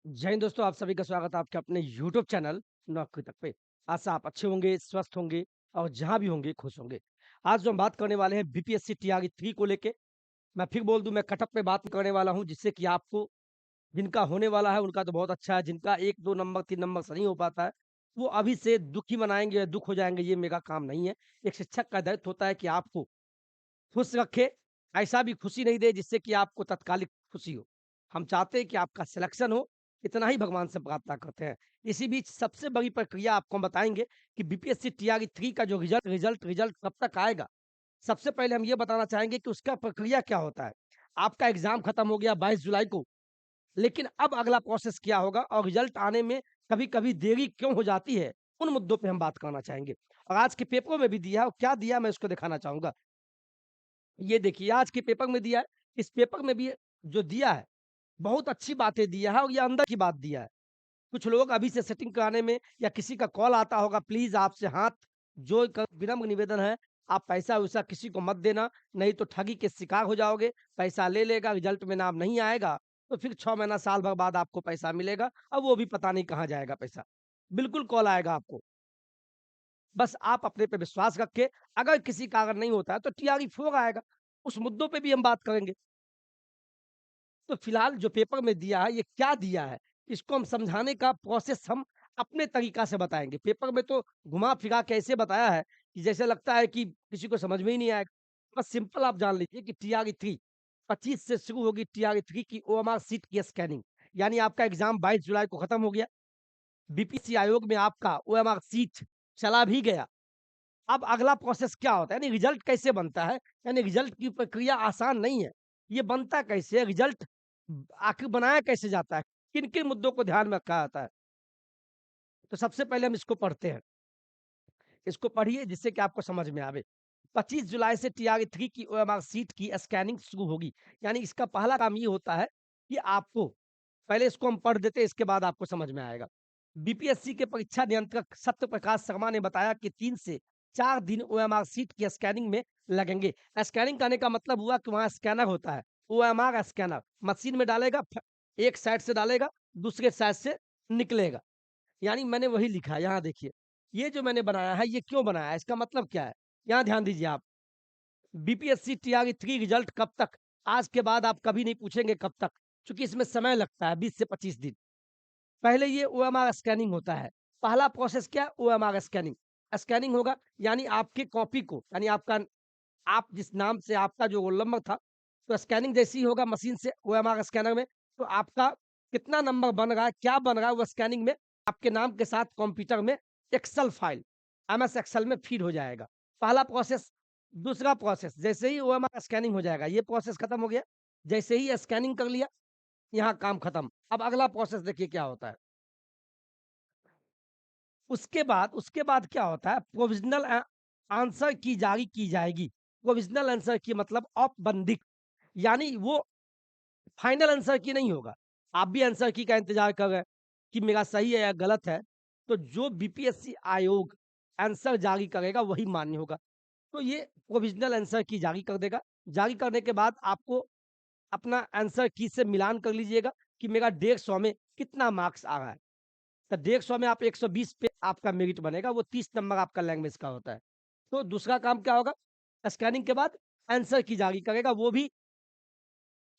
जय हिंद दोस्तों, आप सभी का स्वागत है आपके अपने यूट्यूब चैनल नौकरी तक पे। आशा आप अच्छे होंगे, स्वस्थ होंगे और जहाँ भी होंगे खुश होंगे। आज जो हम बात करने वाले हैं बीपीएससी टीआरई 3 को लेके, मैं फिर बोल दूं मैं कटअप पे बात करने वाला हूं जिससे कि आपको जिनका होने वाला है उनका तो बहुत अच्छा है, जिनका 1-2 नंबर 3 नंबर से नहीं हो पाता है, वो अभी से दुखी मनाएँगे या दुःख हो जाएँगे, ये मेरा काम नहीं है। एक शिक्षक का दायित्व होता है कि आपको खुश रखे, ऐसा भी खुशी नहीं दे जिससे कि आपको तत्कालिक खुशी हो। हम चाहते हैं कि आपका सिलेक्शन हो, इतना ही भगवान से प्रार्थना करते हैं। इसी बीच सबसे बड़ी प्रक्रिया आपको हम बताएँगे कि बीपीएससी टीआरई 3 का जो रिज़ल्ट कब तक आएगा। सबसे पहले हम ये बताना चाहेंगे कि उसका प्रक्रिया क्या होता है। आपका एग्ज़ाम खत्म हो गया 22 जुलाई को, लेकिन अब अगला प्रोसेस क्या होगा और रिज़ल्ट आने में कभी-कभी देरी क्यों हो जाती है, उन मुद्दों पे हम बात करना चाहेंगे। और आज के पेपरों में भी दिया है और क्या दिया मैं उसको दिखाना चाहूँगा। ये देखिए आज के पेपर में दिया है, इस पेपर में भी जो दिया है, बहुत अच्छी बातें दिया है और ये अंदर की बात दिया है। कुछ लोग अभी से सेटिंग कराने में या किसी का कॉल आता होगा, प्लीज़ आपसे हाथ जोड़ कर विनम्र निवेदन है, आप पैसा-वैसा किसी को मत देना, नहीं तो ठगी के शिकार हो जाओगे। पैसा ले लेगा, रिज़ल्ट में नाम नहीं आएगा, तो फिर 6 महीना, साल भर बाद आपको पैसा मिलेगा और वो भी पता नहीं कहाँ जाएगा पैसा। बिल्कुल कॉल आएगा आपको। बस आप अपने पे विश्वास रख के अगर किसी कारण नहीं होता है तो टीआरई 4 आएगा, उस मुद्दों पे भी हम बात करेंगे। तो फिलहाल जो पेपर में दिया है, ये क्या दिया है? इसको हम समझाने का प्रोसेस हम अपने तरीका से बताएँगे। पेपर में तो घुमा-फिरा के ऐसे बताया है कि जैसे लगता है कि किसी को समझ में ही नहीं आएगा। बस सिंपल आप जान लीजिए कि टीआरई 3 25 से शुरू होगी टीआरई 3 की ओएमआर शीट की स्कैनिंग। यानी आपका एग्ज़ाम 22 जुलाई को खत्म हो गया। बीपीएससी आयोग में आपका ओएमआर शीट चला भी गया। अब अगला प्रोसेस क्या होता है? यानी रिज़ल्ट कैसे बनता है? यानी रिज़ल्ट की प्रक्रिया आसान नहीं है। ये बनता कैसे है? रिज़ल्ट आखिर बनाया कैसे जाता है? किन-किन मुद्दों को ध्यान में रखा जाता है? तो सबसे पहले हम इसको पढ़ते हैं। इसको पढ़िए जिससे कि आपको समझ में आवे। 25 जुलाई से टीआरई 3 की ओएमआर शीट की स्कैनिंग शुरू होगी। यानी इसका पहला काम ये होता है कि आपको पहले इसको हम पढ़ देते हैं, इसके बाद आपको समझ में आएगा। बीपीएससी के परीक्षा नियंत्रक सत्यप्रकाश शर्मा ने बताया कि 3 से 4 दिन ओएमआर शीट की स्कैनिंग में लगेंगे। स्कैनिंग करने का मतलब हुआ कि वहाँ स्कैनर होता है, ओएमआर स्कैनर मशीन में डालेगा, एक साइड से डालेगा, दूसरे साइड से निकलेगा। यानी मैंने वही लिखा है, यहाँ देखिए। ये जो मैंने बनाया है, ये क्यों बनाया है? इसका मतलब क्या है? यहाँ ध्यान दीजिए आप। बीपीएससी टीआरई 3 रिजल्ट कब तक? आज के बाद आप कभी नहीं पूछेंगे कब तक, क्योंकि इसमें समय लगता है 20 से 25 दिन। पहले ये ओएमआर स्कैनिंग होता है। पहला प्रोसेस क्या है? OMR scanning. स्कैनिंग होगा यानी आपकी कॉपी को यानी आपका आप जिस नाम से आपका जो रोल नंबर था, तो स्कैनिंग जैसे ही होगा मशीन से ओएमआर स्कैनर में, तो आपका कितना नंबर बन रहा है, क्या बन रहा है, वो स्कैनिंग में आपके नाम के साथ कंप्यूटर में एक्सेल फाइल, एमएस एक्सेल में फीड हो जाएगा। पहला प्रोसेस। दूसरा प्रोसेस, जैसे ही ओएमआर स्कैनिंग हो जाएगा, ये प्रोसेस खत्म हो गया। जैसे ही स्कैनिंग कर लिया, यहाँ काम खत्म। अब अगला प्रोसेस देखिए क्या होता है। उसके बाद क्या होता है, प्रोविज़नल आंसर की जारी की जाएगी। प्रोविज़नल आंसर की मतलब औपबंधिक, यानी वो फाइनल आंसर की नहीं होगा। आप भी आंसर की का इंतज़ार कर रहे हैं कि मेरा सही है या गलत है, तो जो बीपीएससी आयोग आंसर जारी करेगा वही मान्य होगा। तो ये प्रोविज़नल आंसर की जारी कर देगा। जारी करने के बाद आपको अपना आंसर की से मिलान कर लीजिएगा कि मेरा 150 में कितना मार्क्स आ रहा है। तो 150 में आप 120 पे आपका मेरिट बनेगा, वो 30 नंबर आपका लैंग्वेज का होता है। तो दूसरा काम क्या होगा? स्कैनिंग के बाद आंसर की जारी करेगा, वो भी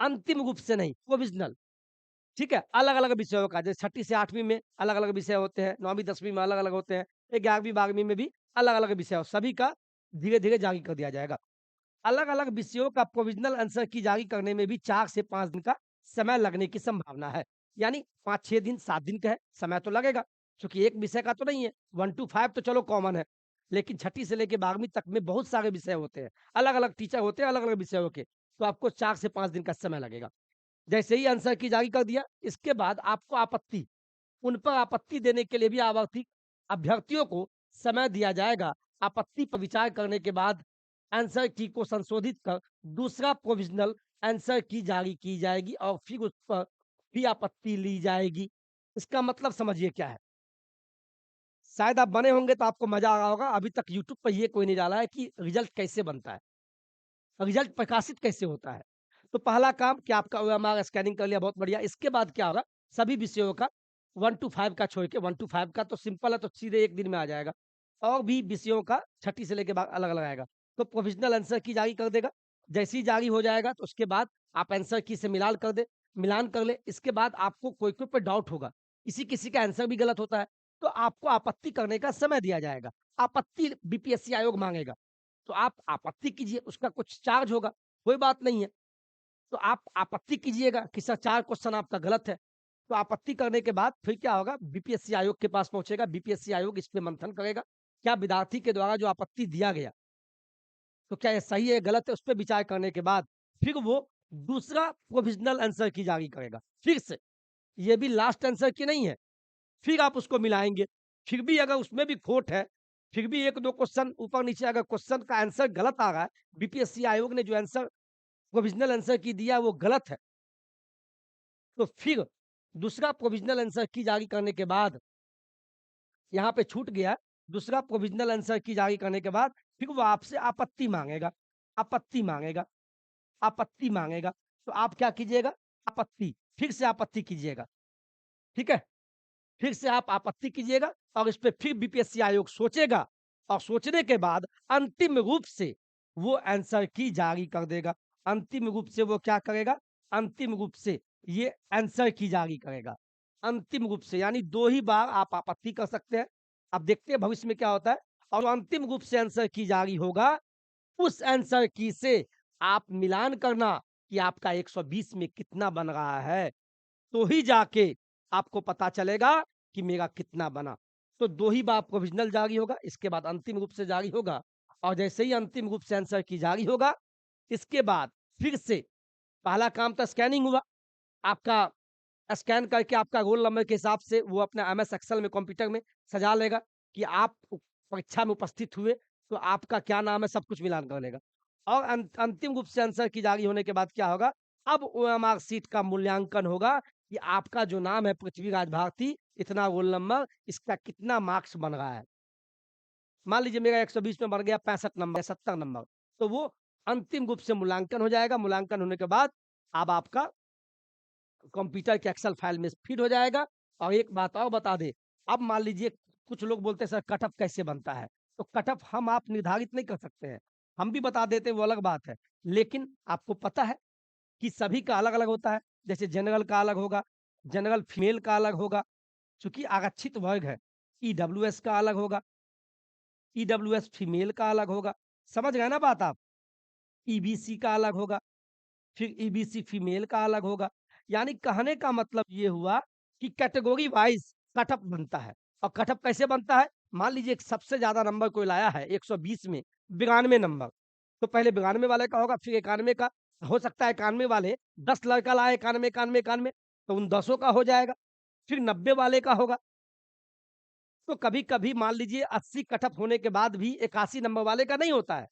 अंतिम रूप से नहीं, प्रोविज़नल। ठीक है? अलग-अलग विषयों का, जैसे छठी से 8वीं में अलग-अलग विषय होते हैं, 9वीं 10वीं में अलग-अलग होते हैं, 11वीं 12वीं में भी अलग-अलग विषय हो, सभी का धीरे-धीरे जारी कर दिया जाएगा। अलग-अलग विषयों का प्रोविज़नल आंसर की जारी करने में भी 4 से 5 दिन का समय लगने की संभावना है। यानी 5-6 दिन, 7 दिन का है, समय तो लगेगा, क्योंकि एक विषय का तो नहीं है, 1 टू 5 तो चलो कॉमन है। लेकिन छठी से लेके 12वीं तक में बहुत सारे विषय होते हैं, अलग-अलग टीचर होते हैं, अलग-अलग विषयों के, तो आपको 4 से 5 दिन का समय लगेगा। जैसे ही आंसर की जारी कर दिया, इसके बाद आपको आपत्ति, उन पर आपत्ति देने के लिए भी आवर्ती अभ्यर्थियों को समय दिया जाएगा। आपत्ति पर विचार करने के बाद आंसर की को संशोधित कर दूसरा प्रोविज़नल आंसर की जारी की जाएगी और फिर उस पर भी आपत्ति ली जाएगी। इसका मतलब समझिए क्या है? शायद आप बने होंगे तो आपको मज़ा आ रहा होगा, अभी तक यूट्यूब पे ये कोई नहीं डाला है कि रिज़ल्ट कैसे बनता है, रिज़ल्ट प्रकाशित कैसे होता है। तो पहला काम कि आपका ओएमआर स्कैनिंग कर लिया, बहुत बढ़िया। इसके बाद क्या होगा? सभी विषयों का 1 टू 5 का छोड़ के 1 टू 5 का तो सिंपल है तो सीधे 1 दिन में आ जाएगा। और भी विषयों का छठी से लेके अलग-अलग आएगा। तो प्रोविज़नल आंसर की जारी कर देगा। जैसे ही जारी हो जाएगा तो उसके बाद आप आंसर की से मिलान कर ले। इसके बाद आपको कोई-कोई पे डाउट होगा। किसी-किसी का आंसर भी गलत होता है। तो आपको आपत्ति करने का समय दिया जाएगा। आपत्ति बीपीएससी आयोग माँगेगा। तो आप आपत्ति कीजिए, उसका कुछ चार्ज होगा, कोई बात नहीं है। तो आप आपत्ति कीजिएगा कि सर 4 क्वेश्चन आपका गलत है। तो आपत्ति करने के बाद फिर क्या होगा, बीपीएससी आयोग के पास पहुँचेगा, बीपीएससी आयोग इस पे मंथन करेगा। क्या विद्यार्थी के द्वारा जो आपत्ति दिया गया, तो क्या ये सही है, गलत है, उस पे विचार करने के बाद फिर वो दूसरा प्रोविज़नल आंसर की जारी करेगा, फिर से। ये भी लास्ट आंसर की नहीं है, फिर आप उसको मिलाएँगे। फिर भी अगर उसमें भी खोट है, फिर भी 1-2 क्वेश्चन ऊपर-नीचे अगर क्वेश्चन का आंसर गलत आ रहा है, बीपीएससी आयोग ने जो आंसर प्रोविज़नल आंसर की दिया है वो गलत है, तो फिर दूसरा प्रोविज़नल आंसर की जारी करने के बाद यहाँ पे छूट गया, दूसरा प्रोविज़नल आंसर की जारी करने के बाद फिर वो आपसे आपत्ति माँगेगा, आपत्ति माँगेगा, आपत्ति माँगेगा। तो आप क्या कीजिएगा? आपत्ति, फिर से आपत्ति कीजिएगा, ठीक है? फिर से आप आपत्ति कीजिएगा और इस पे फिर बीपीएससी आयोग सोचेगा और सोचने के बाद अंतिम रूप से वो आंसर की जारी कर देगा। अंतिम रूप से वो क्या करेगा? अंतिम रूप से ये आंसर की जारी करेगा। अंतिम रूप से यानी 2 ही बार आप आपत्ति कर सकते हैं। अब देखते हैं भविष्य में क्या होता है और अंतिम रूप से आंसर की जारी होगा, उस आंसर की से आप मिलान करना कि आपका 120 में कितना बन रहा है। तो ही जाके आपको पता चलेगा कि मेरा कितना बना। तो 2 ही बार प्रोविज़नल जारी होगा, इसके बाद अंतिम रूप से जारी होगा और जैसे ही अंतिम रूप से आंसर की जारी होगा, इसके बाद फिर से पहला काम तो स्कैनिंग हुआ। आपका स्कैन करके आपका रोल नंबर के हिसाब से वो अपना एमएस एक्सेल में कंप्यूटर में सजा लेगा कि आप परीक्षा में उपस्थित हुए, तो आपका क्या नाम है सब कुछ मिलान कर लेगा। और अंतिम रूप से आंसर की जारी होने के बाद क्या होगा, अब ओएमआर सीट का मूल्यांकन होगा कि आपका जो नाम है पृथ्वीराज भारती, इतना रोल नंबर, इसका कितना मार्क्स बन रहा है। मान लीजिए मेरा 120 में बन गया 65 नंबर या 70 नंबर, तो वो अंतिम रूप से मूल्यांकन हो जाएगा। मूल्यांकन होने के बाद अब आपका कंप्यूटर के एक्सेल फाइल में फीड हो जाएगा। और एक बात और बता दें, अब मान लीजिए कुछ लोग बोलते हैं सर कट ऑफ कैसे बनता है? तो कट ऑफ हम आप निर्धारित नहीं कर सकते हैं। हम भी बता देते हैं वो अलग बात है। लेकिन आपको पता है कि सभी का अलग-अलग होता है। जैसे जनरल का अलग होगा, जनरल फीमेल का अलग होगा, चूँकि आरक्षित वर्ग है। ईडब्ल्यूएस का अलग होगा, ईडब्ल्यूएस फीमेल का अलग होगा। समझ गए ना बात आप? ईबीसी का अलग होगा। फिर ईबीसी फीमेल का अलग होगा। यानी कहने का मतलब ये हुआ कि कैटेगरी वाइज़ कट ऑफ बनता है। और कट ऑफ कैसे बनता है? मान लीजिए एक सबसे ज़्यादा नंबर कोई लाया है 120 में 92 नंबर, तो पहले 92 वाले का होगा, फिर 91 का। हो सकता है 91 वाले 10 लड़का लाए 91, 91, 91, तो उन 10 का हो जाएगा। फिर 90 वाले का होगा। तो कभी-कभी मान लीजिए 80 कट ऑफ होने के बाद भी 81 नंबर वाले का नहीं होता है।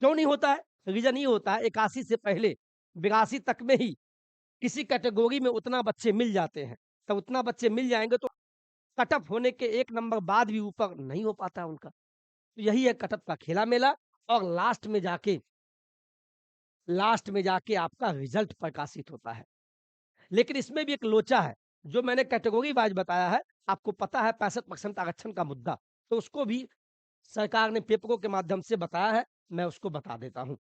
क्यों नहीं होता है? रीज़न ये होता है 81 से पहले 82 तक में ही किसी कैटेगरी में उतना बच्चे मिल जाते हैं। तो उतना बच्चे मिल जाएँगे तो कट ऑफ होने के 1 नंबर बाद भी ऊपर नहीं हो पाता उनका। तो यही है कट ऑफ का खेला-मेला। और लास्ट में जाके आपका रिज़ल्ट प्रकाशित होता है। लेकिन इसमें भी एक लोचा है, जो मैंने कैटेगरी वाइज़ बताया है, आपको पता है 65% आरक्षण का मुद्दा, तो उसको भी सरकार ने पेपरों के माध्यम से बताया है, मैं उसको बता देता हूँ।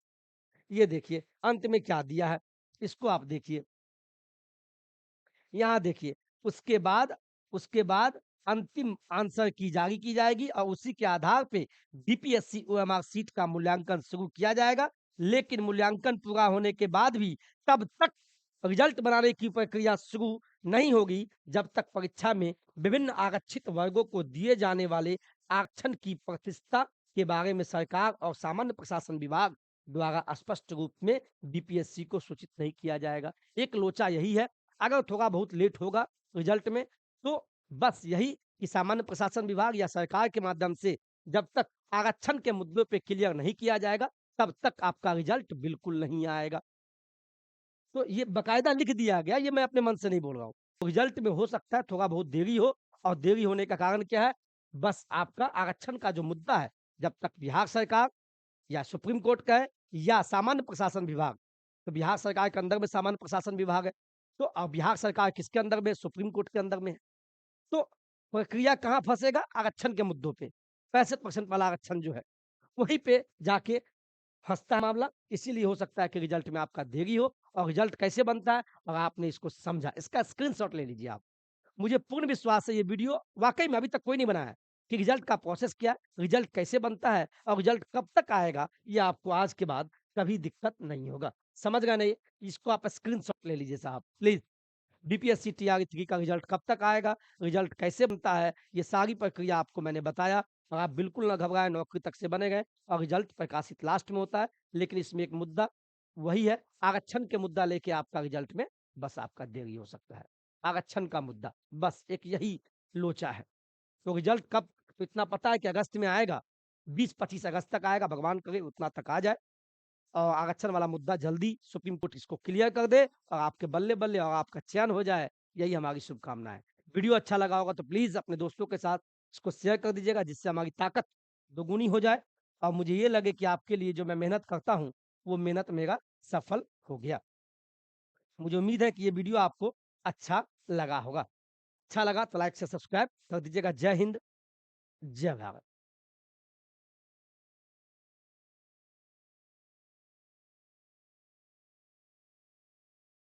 ये देखिए, अंत में क्या दिया है, इसको आप देखिए। यहाँ देखिए, उसके बाद अंतिम आंसर की जारी की जाएगी और उसी के आधार पे बीपीएससी ओएमआर सीट का मूल्यांकन शुरू किया जाएगा। लेकिन मूल्यांकन पूरा होने के बाद भी तब तक रिजल्ट बनाने की प्रक्रिया शुरू नहीं होगी, जब तक परीक्षा में विभिन्न आरक्षित वर्गों को दिए जाने वाले आरक्षण की प्रतिष्ठा के बारे में सरकार और सामान्य प्रशासन विभाग द्वारा स्पष्ट रूप में बीपीएससी को सूचित नहीं किया जाएगा। एक लोचा यही है। अगर थोड़ा बहुत लेट होगा रिजल्ट में, तो बस यही कि सामान्य प्रशासन विभाग या सरकार के माध्यम से जब तक आरक्षण के मुद्दों पे क्लियर नहीं किया जाएगा, तब तक आपका रिजल्ट बिल्कुल नहीं आएगा। तो ये बाकायदा लिख दिया गया, ये मैं अपने मन से नहीं बोल रहा हूँ। तो रिजल्ट में हो सकता है थोड़ा बहुत देरी हो, और देरी होने का कारण क्या है? बस आपका आरक्षण का जो मुद्दा है, जब तक बिहार सरकार या सुप्रीम कोर्ट का है या सामान्य प्रशासन विभाग, तो बिहार सरकार के अंदर में सामान्य प्रशासन विभाग है। तो बिहार सरकार किसके अंदर में है? सुप्रीम कोर्ट के अंदर में है। तो प्रक्रिया कहाँ फँसेगा? आरक्षण के मुद्दों पे। 65% वाला आरक्षण जो है, वहीं पे जाके फँसता है मामला। इसीलिए हो सकता है कि रिज़ल्ट में आपका देरी हो और रिज़ल्ट कैसे बनता है और आपने इसको समझा। इसका स्क्रीनशॉट ले लीजिए आप। मुझे पूर्ण विश्वास है ये वीडियो वाक़ई में अभी तक कोई नहीं बनाया है कि रिज़ल्ट का प्रोसेस क्या है, रिज़ल्ट कैसे बनता है और रिज़ल्ट कब तक आएगा, ये आपको आज के बाद कभी दिक्कत नहीं होगा। समझ गए ना ये? इसको आप स्क्रीनशॉट ले लीजिए साहब, प्लीज़। बीपीएससी टीआरई 3 का रिज़ल्ट कब तक आएगा, रिज़ल्ट कैसे बनता है, ये सारी प्रक्रिया आपको मैंने बताया और आप बिल्कुल ना घबराएँ, नौकरी तक से बने रहें और रिज़ल्ट प्रकाशित लास्ट में होता है, लेकिन इसमें एक मुद्दा वही है, आरक्षण के मुद्दा लेके आपका रिज़ल्ट में बस आपका देरी हो सकता है। आरक्षण का मुद्दा, बस एक यही लोचा है। तो रिज़ल्ट कब तो इतना पता है कि अगस्त में आएगा, 20-25 अगस्त तक आएगा, भगवान करे उतना तक आ जाए। और आरक्षण वाला मुद्दा जल्दी सुप्रीम कोर्ट इसको क्लियर कर दे और आपके बल्ले-बल्ले और आपका चयन हो जाए, यही हमारी शुभकामनाएँ। वीडियो अच्छा लगा होगा तो प्लीज़ अपने दोस्तों के साथ इसको शेयर कर दीजिएगा जिससे हमारी ताकत दोगुनी हो जाए और मुझे ये लगे कि आपके लिए जो मैं मेहनत करता हूँ, वो मेहनत मेरा सफल हो गया। मुझे उम्मीद है कि ये वीडियो आपको अच्छा लगा होगा। अच्छा लगा तो लाइक से सब्सक्राइब कर दीजिएगा। जय हिंद, जय भारत।